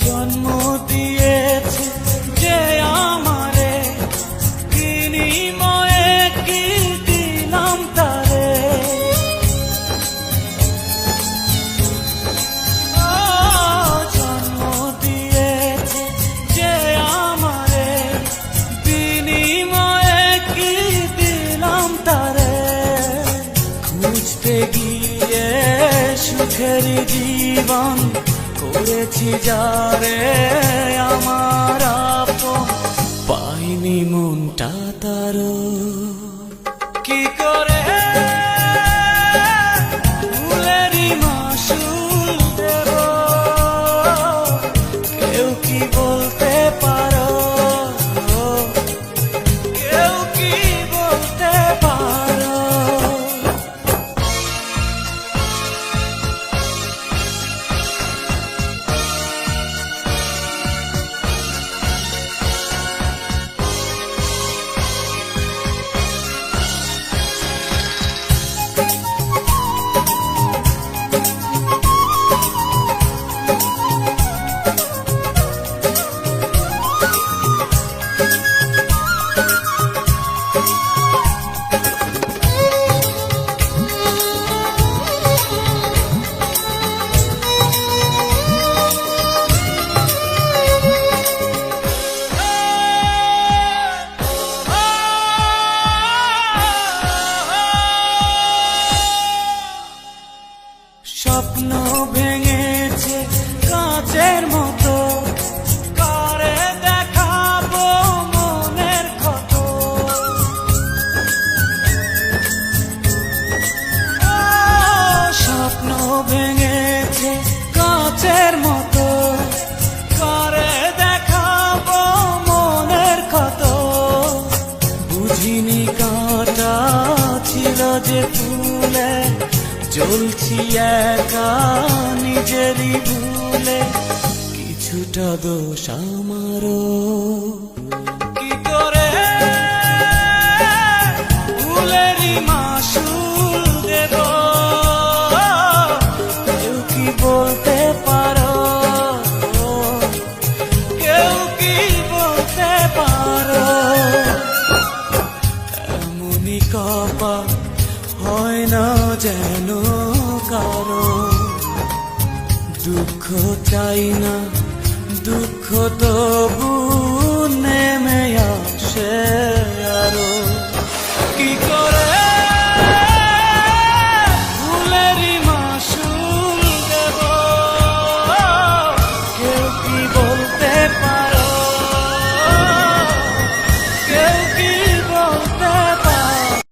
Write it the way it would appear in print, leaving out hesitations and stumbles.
জন্ম দিয়েছে যে আমারে, বিনিময়ে কি দিলাম তারে। জন্ম দিয়েছে যে আমারে, বিনিময়ে কি দিলাম তারে। খুঁজতে গিয়ে সুখের জীবন করেছি যারে আমার আপন, পাইনি মনটা তার। কি করে ফুলেরই মাসুল দেব, কেউ কি বলতে পারো, কেউ কি বলতে পারো। স্বপ্ন ভেঙেছে কাঁচের মতো, কারে দেখাবো মনের ক্ষত। স্বপ্ন ভেঙেছে কাঁচের মতো, কারে দেখাবো মনের ক্ষত। বুঝিনি কাঁটা ছিল যে ফুলে, জ্বলছি একা নিজেরই ভুলে, কিছুটা দোষ আমারও। কি করে ফুলেরই মাসুল দেব, কেউ কি বলতে পারো, কেউ কি বলতে পারো। এমনই কপাল হয় না যেন কারো, দুঃখ চাই না দুঃখ তবু নেমে আসে।